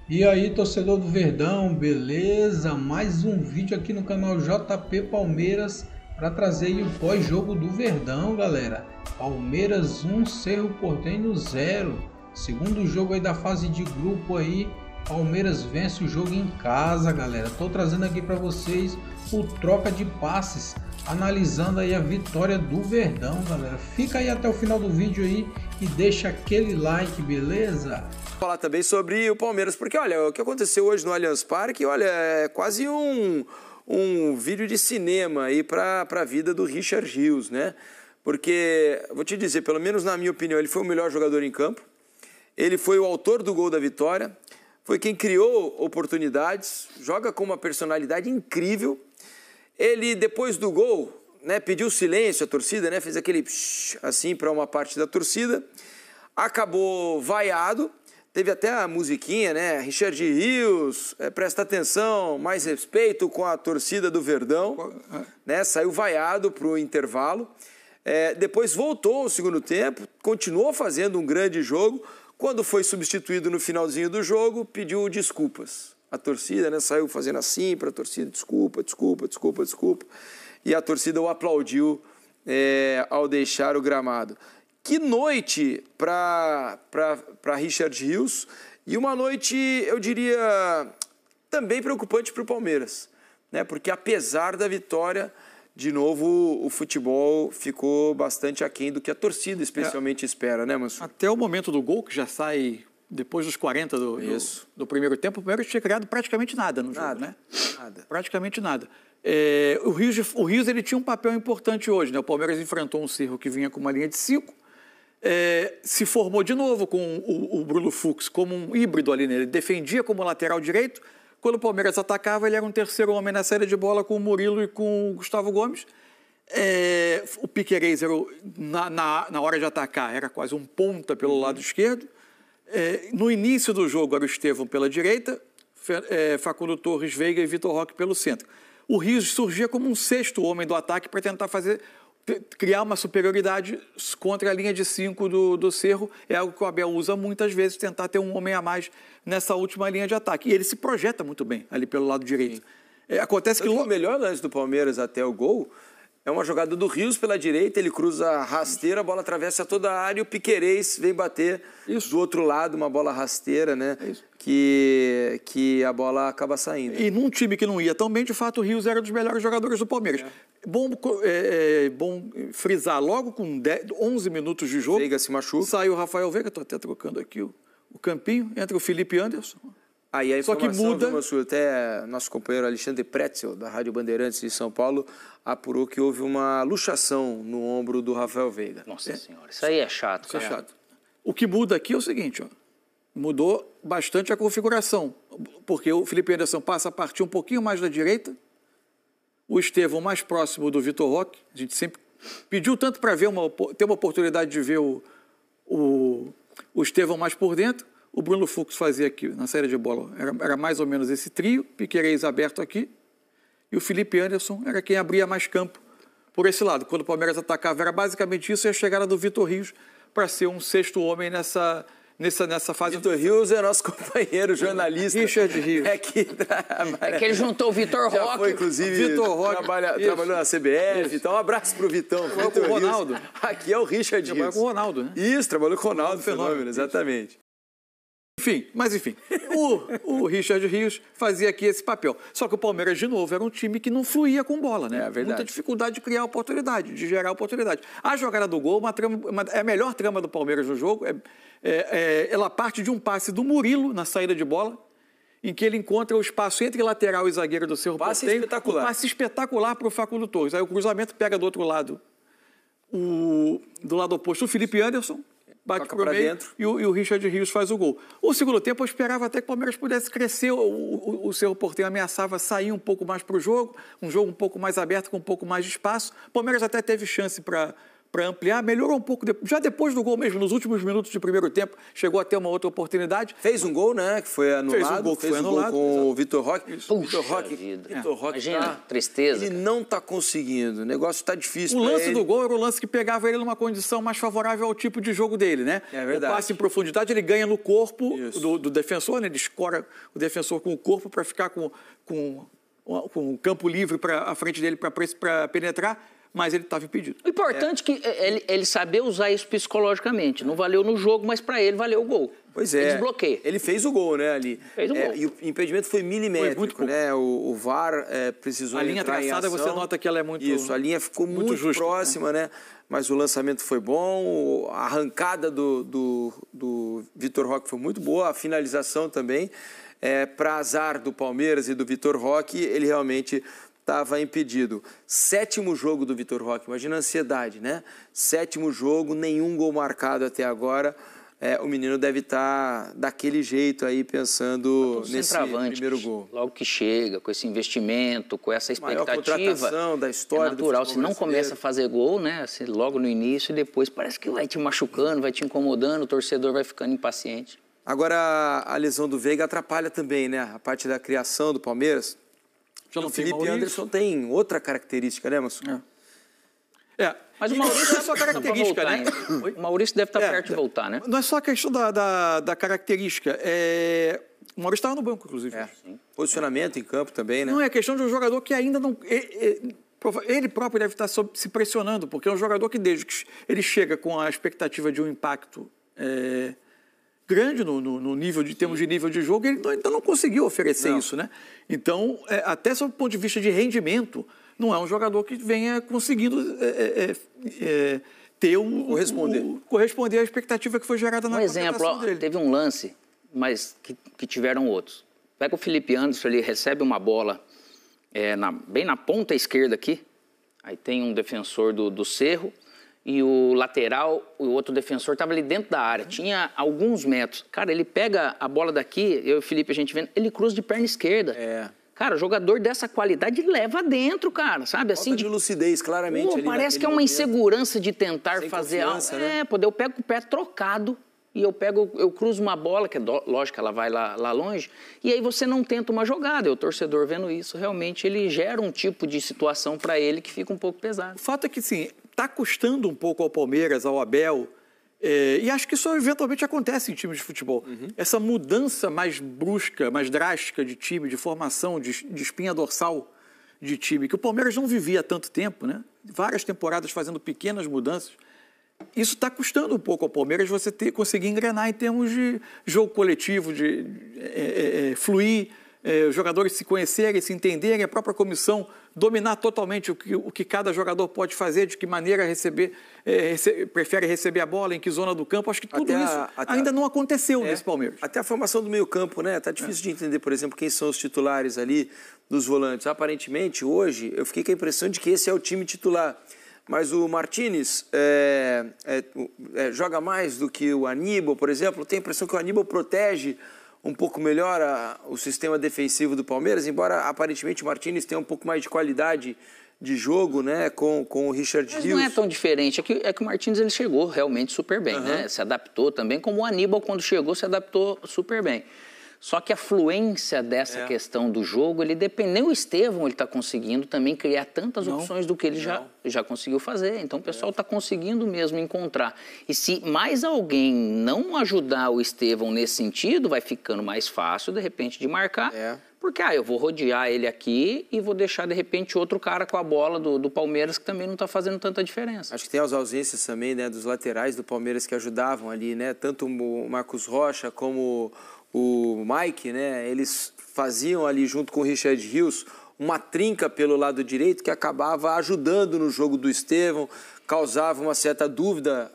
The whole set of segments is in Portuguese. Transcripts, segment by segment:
E aí, torcedor do Verdão, beleza? Mais um vídeo aqui no canal JP Palmeiras para trazer aí o pós-jogo do Verdão, galera. Palmeiras 1, Cerro Porteño 0. Segundo jogo aí da fase de grupo aí, Palmeiras vence o jogo em casa, galera. Tô trazendo aqui para vocês o troca de passes, analisando aí a vitória do Verdão, galera. Fica aí até o final do vídeo aí e deixa aquele like, beleza? Falar também sobre o Palmeiras, porque olha, o que aconteceu hoje no Allianz Parque, olha, é quase um vídeo de cinema aí para a vida do Richard Rios, né? Porque, vou te dizer, pelo menos na minha opinião, ele foi o melhor jogador em campo, ele foi o autor do gol da vitória, foi quem criou oportunidades, joga com uma personalidade incrível. Ele, depois do gol, né, pediu silêncio à torcida, né, fez aquele psh, assim para uma parte da torcida, acabou vaiado. Teve até a musiquinha, né? Richard Rios, presta atenção, mais respeito com a torcida do Verdão, né? Saiu vaiado para o intervalo. Depois voltou ao segundo tempo, continuou fazendo um grande jogo. Quando foi substituído no finalzinho do jogo, pediu desculpas. A torcida, né? Saiu fazendo assim para a torcida, desculpa, desculpa, desculpa, desculpa. E a torcida o aplaudiu ao deixar o gramado. Que noite para Richard Rios e uma noite, eu diria, também preocupante para o Palmeiras, né? Porque apesar da vitória, de novo, o futebol ficou bastante aquém do que a torcida especialmente espera, né, Mansur? Até o momento do gol, que já sai depois dos 40 do primeiro tempo, o Palmeiras tinha criado praticamente nada no jogo, né? Nada. Praticamente nada. O Rios ele tinha um papel importante hoje, né? O Palmeiras enfrentou um Cerro que vinha com uma linha de 5, se formou de novo com o Bruno Fux como um híbrido ali, né? Ele defendia como lateral direito. Quando o Palmeiras atacava, ele era um terceiro homem na saída de bola com o Murilo e com o Gustavo Gomes. O Piquerez, na hora de atacar, era quase um ponta pelo lado esquerdo. No início do jogo, era o Estevão pela direita, Facundo Torres, Veiga e Vitor Roque pelo centro. O Rios surgia como um sexto homem do ataque para tentar criar uma superioridade contra a linha de 5 do Cerro. É algo que o Abel usa muitas vezes, tentar ter um homem a mais nessa última linha de ataque. E ele se projeta muito bem ali pelo lado direito. Acontece que o melhor lance do Palmeiras até o gol é uma jogada do Rios pela direita, ele cruza rasteira, a bola atravessa toda a área e o Piquerez vem bater do outro lado, uma bola rasteira, né? Que a bola acaba saindo. E num time que não ia tão bem, de fato, o Rios era um dos melhores jogadores do Palmeiras. Bom frisar, logo com 11 minutos de jogo, Veiga se machuca. Sai o Rafael Veiga, estou até trocando aqui o campinho, entra o Felipe Anderson. Aí a informação, só que muda. Até nosso companheiro Alexandre Pretzel, da Rádio Bandeirantes de São Paulo, apurou que houve uma luxação no ombro do Rafael Veiga. Nossa Senhora, isso aí é chato, cara. Isso é chato. O que muda aqui é o seguinte, ó, mudou bastante a configuração, porque o Felipe Anderson passa a partir um pouquinho mais da direita, o Estevão mais próximo do Vitor Roque. A gente sempre pediu tanto para ter uma oportunidade de ver o Estevão mais por dentro. O Bruno Fux fazia aqui na saída de bola, era mais ou menos esse trio, Piquerez aberto aqui, e o Felipe Anderson era quem abria mais campo por esse lado. Quando o Palmeiras atacava, era basicamente isso, e a chegada do Vitor Rios para ser um sexto homem nessa fase. Vitor Rios é nosso companheiro jornalista. Richard Rios. É que ele juntou o Vitor Roque. Já foi, inclusive, Vitor Roque trabalhou na CBF. Então, um abraço pro Vitão. Trabalhou com o Ronaldo. Rios. Aqui é o Richard Rios. Trabalhou com o Ronaldo, né? Isso, trabalhou com o Ronaldo Fenômeno, exatamente. Enfim, o Richard Rios fazia aqui esse papel. Só que o Palmeiras, de novo, era um time que não fluía com bola, né? Muita dificuldade de criar oportunidade, de gerar oportunidade. A jogada do gol é a melhor trama do Palmeiras no jogo. Ela parte de um passe do Murilo na saída de bola, em que ele encontra o espaço entre lateral e zagueiro do Cerro Porteño. Passe espetacular. Um passe espetacular para o Facundo Torres. Aí o cruzamento pega do outro lado, do lado oposto, o Felipe Anderson, bate para o meio dentro. E o Richard Rios faz o gol. O segundo tempo eu esperava até que o Palmeiras pudesse crescer, o Cerro Porteño ameaçava sair um pouco mais para o jogo, um jogo um pouco mais aberto, com um pouco mais de espaço. O Palmeiras até teve chance para para ampliar, melhorou um pouco. Já depois do gol mesmo, nos últimos minutos de primeiro tempo, chegou a ter uma outra oportunidade. Fez um gol, né? Que foi anulado. Fez um gol com o Vitor Roque. Vitor Roque, imagina, tristeza. Ele não está conseguindo. O negócio está difícil. O lance do gol era o lance que pegava ele numa condição mais favorável ao tipo de jogo dele, né? É verdade. O passe em profundidade, ele ganha no corpo do defensor, né? Ele escora o defensor com o corpo para ficar com o campo livre à frente dele para penetrar, mas ele estava impedido. O importante é que ele saber usar isso psicologicamente. Não valeu no jogo, mas para ele valeu o gol. Pois é. Ele desbloqueia. Ele fez o gol, né, ali. Fez o gol. E o impedimento foi milimétrico, né? O VAR precisou a linha entrar traçada, em ação. você nota que ela é muito... Isso, a linha ficou muito justa, próxima, né? Mas o lançamento foi bom, a arrancada do Vitor Roque foi muito boa, a finalização também. Para azar do Palmeiras e do Vitor Roque, ele realmente estava impedido. 7º jogo do Vitor Roque, imagina a ansiedade, né? 7º jogo, nenhum gol marcado até agora. O menino deve estar daquele jeito aí, pensando nesse primeiro gol. Logo que chega, com esse investimento, com essa expectativa, maior contratação da história, é natural. do Se não começa a fazer gol, né, assim, logo no início, e depois parece que vai te machucando, vai te incomodando, o torcedor vai ficando impaciente. Agora, a lesão do Veiga atrapalha também, né? A parte da criação do Palmeiras. O Felipe Anderson tem outra característica, né, Massu? Mas o Maurício é só característica, né? O Maurício deve estar perto de voltar, né? Não é só a questão da característica. O Maurício estava no banco, inclusive. Posicionamento em campo também, né? Não, é questão de um jogador que ainda não... Ele próprio deve estar se pressionando, porque é um jogador que, desde que ele chega com a expectativa de um impacto grande no nível termos de nível de jogo, ele ainda não conseguiu oferecer isso, né? Então, até sob o ponto de vista de rendimento, não é um jogador que venha conseguindo corresponder à expectativa que foi gerada na contratação dele. Teve um lance, mas que tiveram outros. Pega o Felipe Anderson, ele recebe uma bola bem na ponta esquerda aqui, aí tem um defensor do Cerro, e o lateral, o outro defensor, estava ali dentro da área, tinha alguns metros. Cara, ele pega a bola daqui, eu e o Felipe, a gente vendo, ele cruza de perna esquerda. Cara, jogador dessa qualidade leva dentro, cara, sabe? Assim, falta de lucidez, claramente. Ali parece que é uma insegurança de tentar fazer algo. Né? Eu pego com o pé trocado e eu cruzo uma bola, que é lógico, ela vai lá longe, e aí você não tenta uma jogada. O torcedor vendo isso, realmente, ele gera um tipo de situação para ele que fica um pouco pesado. O fato é que, sim, está custando um pouco ao Palmeiras, ao Abel, e acho que isso eventualmente acontece em times de futebol. Essa mudança mais brusca, mais drástica de time, de formação, de espinha dorsal de time, que o Palmeiras não vivia há tanto tempo, né? Várias temporadas fazendo pequenas mudanças. Isso está custando um pouco ao Palmeiras você conseguir engrenar em termos de jogo coletivo, de fluir, os jogadores se conhecerem, se entenderem, a própria comissão dominar totalmente o que cada jogador pode fazer, de que maneira prefere receber a bola, em que zona do campo. Acho que tudo isso ainda não aconteceu nesse Palmeiras. Até a formação do meio campo, né? Tá difícil de entender, por exemplo, quem são os titulares ali dos volantes. Aparentemente, hoje, eu fiquei com a impressão de que esse é o time titular. Mas o Martínez joga mais do que o Aníbal, por exemplo. Tenho a impressão que o Aníbal protege um pouco melhor o sistema defensivo do Palmeiras, embora aparentemente o Martínez tenha um pouco mais de qualidade de jogo, né, com o Richard Rios. Mas não é tão diferente, é que o Martínez ele chegou realmente super bem, né? Se adaptou também, como o Aníbal quando chegou se adaptou super bem. Só que a fluência dessa questão do jogo, ele depende. Nem o Estevão ele está conseguindo também criar tantas opções do que ele já conseguiu fazer. Então o pessoal está conseguindo mesmo encontrar. E se mais alguém não ajudar o Estevão nesse sentido, vai ficando mais fácil, de repente, de marcar. Porque eu vou rodear ele aqui e vou deixar, de repente, outro cara com a bola do Palmeiras que também não está fazendo tanta diferença. Acho que tem as ausências também, né, dos laterais do Palmeiras que ajudavam ali, né? Tanto o Marcos Rocha como o Mike, né? Eles faziam ali junto com o Richard Rios uma trinca pelo lado direito que acabava ajudando no jogo do Estevão, causava uma certa dúvida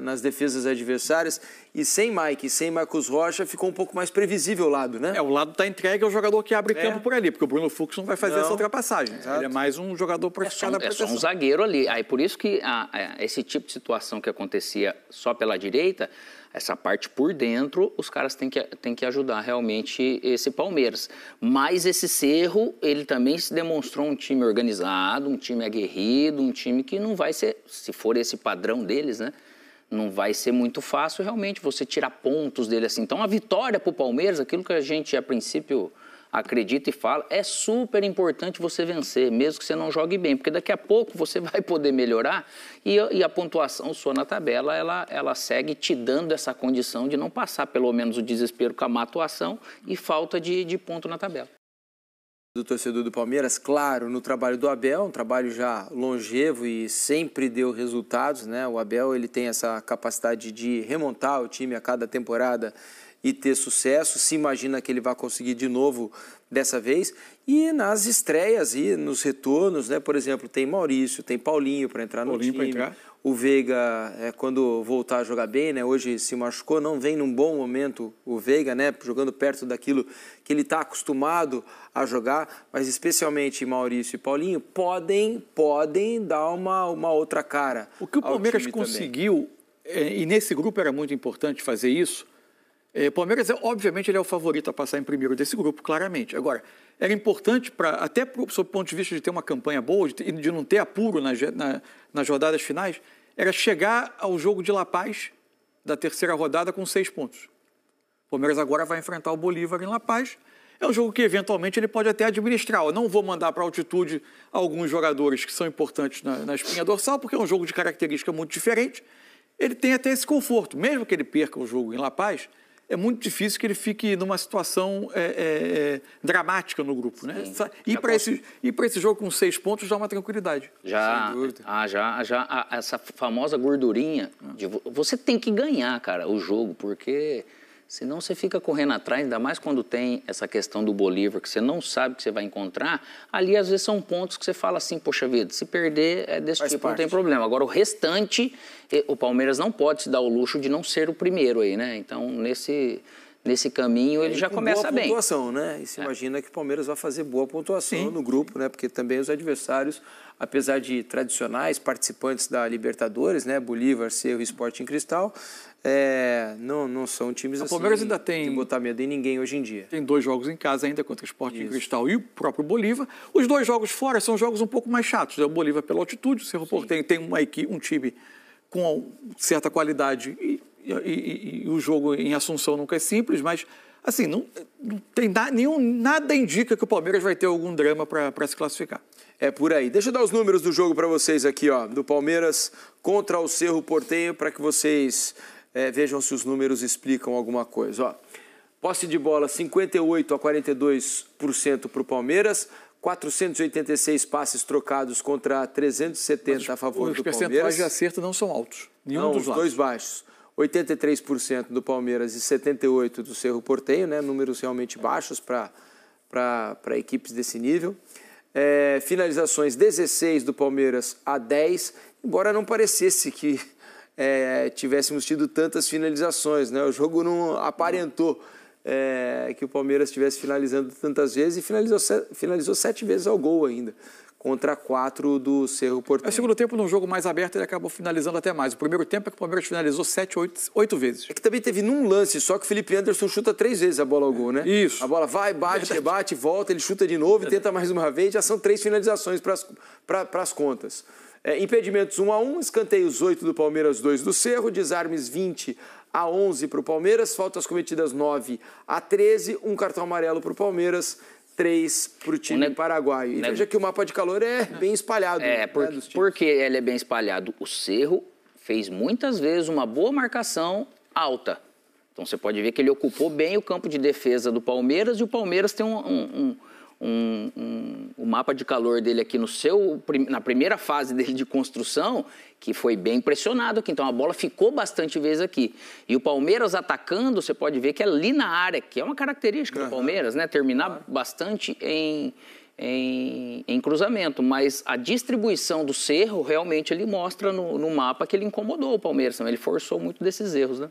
nas defesas adversárias. E sem Mike, sem Marcos Rocha, ficou um pouco mais previsível o lado, né? O lado está entregue ao jogador que abre campo por ali, porque o Bruno Fux não vai fazer essa ultrapassagem. Ele é mais um jogador para ficar na proteção. É só um zagueiro ali. Aí por isso que esse tipo de situação que acontecia só pela direita, essa parte por dentro, os caras têm que ajudar realmente esse Palmeiras. Mas esse Cerro, ele também se demonstrou um time organizado, um time aguerrido, um time que não vai ser ser, se for esse padrão deles, né? Não vai ser muito fácil realmente você tirar pontos dele assim. Então, a vitória para o Palmeiras, aquilo que a gente, a princípio, acredita e fala, é super importante você vencer, mesmo que você não jogue bem, porque daqui a pouco você vai poder melhorar e a pontuação sua na tabela, ela segue te dando essa condição de não passar pelo menos o desespero com a má atuação e falta de ponto na tabela. Do torcedor do Palmeiras, claro, no trabalho do Abel, um trabalho já longevo e sempre deu resultados, né? O Abel, ele tem essa capacidade de remontar o time a cada temporada e ter sucesso, se imagina que ele vai conseguir de novo dessa vez, e nas estreias e nos retornos, né? Por exemplo, tem Maurício, tem Paulinho para entrar no time, o Veiga, quando voltar a jogar bem, né? Hoje se machucou, não vem num bom momento o Veiga, né? Jogando perto daquilo que ele está acostumado a jogar, mas especialmente Maurício e Paulinho podem dar uma outra cara. O que o Palmeiras conseguiu, e nesse grupo era muito importante fazer isso. O Palmeiras, obviamente, ele é o favorito a passar em primeiro desse grupo, claramente. Agora, era importante, até sob o ponto de vista de ter uma campanha boa, de não ter apuro nas rodadas finais, era chegar ao jogo de La Paz da terceira rodada com 6 pontos. O Palmeiras agora vai enfrentar o Bolívar em La Paz. É um jogo que, eventualmente, ele pode até administrar. Eu não vou mandar para a altitude alguns jogadores que são importantes na espinha dorsal, porque é um jogo de característica muito diferente. Ele tem até esse conforto. Mesmo que ele perca o jogo em La Paz, é muito difícil que ele fique numa situação dramática no grupo, né? Ir para esse jogo com 6 pontos dá uma tranquilidade. Essa famosa gordurinha, você tem que ganhar, cara, o jogo, porque senão você fica correndo atrás, ainda mais quando tem essa questão do Bolívar, que você não sabe o que você vai encontrar. Ali, às vezes, são pontos que você fala assim, poxa vida, se perder é desse tipo, não tem problema. Agora, o restante, o Palmeiras não pode se dar o luxo de não ser o primeiro aí, né? Então, nesse caminho, ele já começa bem. Boa pontuação, né? E se imagina que o Palmeiras vai fazer boa pontuação no grupo, né? Porque também os adversários, apesar de tradicionais participantes da Libertadores, né? Bolívar, Cerro e Sporting Cristal, não são times assim, o Palmeiras ainda tem de botar medo em ninguém hoje em dia. Tem 2 jogos em casa ainda contra o Sporting Cristal e o próprio Bolívar. Os 2 jogos fora são jogos um pouco mais chatos. O Bolívar pela altitude, o Cerro Porteño tem um time com certa qualidade e o jogo em Assunção nunca é simples, mas assim, não tem nada indica que o Palmeiras vai ter algum drama para se classificar. É por aí. Deixa eu dar os números do jogo para vocês aqui, ó, do Palmeiras contra o Cerro Porteño, para que vocês vejam se os números explicam alguma coisa. Ó, posse de bola 58% a 42% para o Palmeiras, 486 passes trocados contra 370 a favor do Palmeiras. Os percentuais de acerto não são altos, nenhum dos lados. Os dois baixos. 83% do Palmeiras e 78% do Cerro Porteño, né? Números realmente baixos para equipes desse nível. Finalizações 16 do Palmeiras a 10, embora não parecesse que tivéssemos tido tantas finalizações, né? O jogo não aparentou que o Palmeiras estivesse finalizando tantas vezes e finalizou 7 vezes ao gol ainda, contra 4 do Cerro Porteño. No segundo tempo, num jogo mais aberto, ele acabou finalizando até mais. O primeiro tempo é que o Palmeiras finalizou 7, 8 vezes. É que também teve num lance só que o Felipe Anderson chuta 3 vezes a bola ao gol, né? Isso. A bola vai, bate, rebate, volta, ele chuta de novo e tenta mais uma vez. Já são 3 finalizações para as contas. Impedimentos 1-1, escanteios 8 do Palmeiras, 2 do Cerro, desarmes 20 a 11 para o Palmeiras, faltas cometidas 9 a 13, um cartão amarelo para o Palmeiras, 3 para o time paraguaio. E veja que o mapa de calor é bem espalhado. Porque ele é bem espalhado. O Cerro fez muitas vezes uma boa marcação alta. Então você pode ver que ele ocupou bem o campo de defesa do Palmeiras e o Palmeiras tem o mapa de calor dele aqui na primeira fase dele de construção, que foi bem pressionado aqui. Então a bola ficou bastante vezes aqui. E o Palmeiras atacando, você pode ver que é ali na área, que é uma característica do Palmeiras, né? Terminar bastante em cruzamento. Mas a distribuição do Cerro, realmente, ele mostra no mapa que ele incomodou o Palmeiras. Ele forçou muito desses erros, né?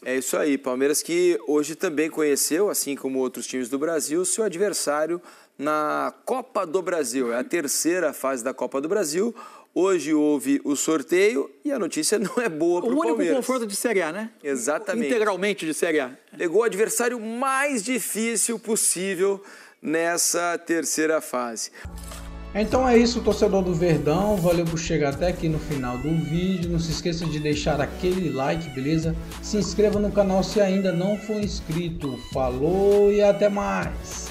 É isso aí, Palmeiras que hoje também conheceu, assim como outros times do Brasil, seu adversário na Copa do Brasil. É a terceira fase da Copa do Brasil. Hoje houve o sorteio e a notícia não é boa para o Palmeiras. O único confronto de Série A, né? Exatamente. Integralmente de Série A. Pegou o adversário mais difícil possível nessa terceira fase. Então é isso, torcedor do Verdão, valeu por chegar até aqui no final do vídeo, não se esqueça de deixar aquele like, beleza? Se inscreva no canal se ainda não for inscrito, falou e até mais!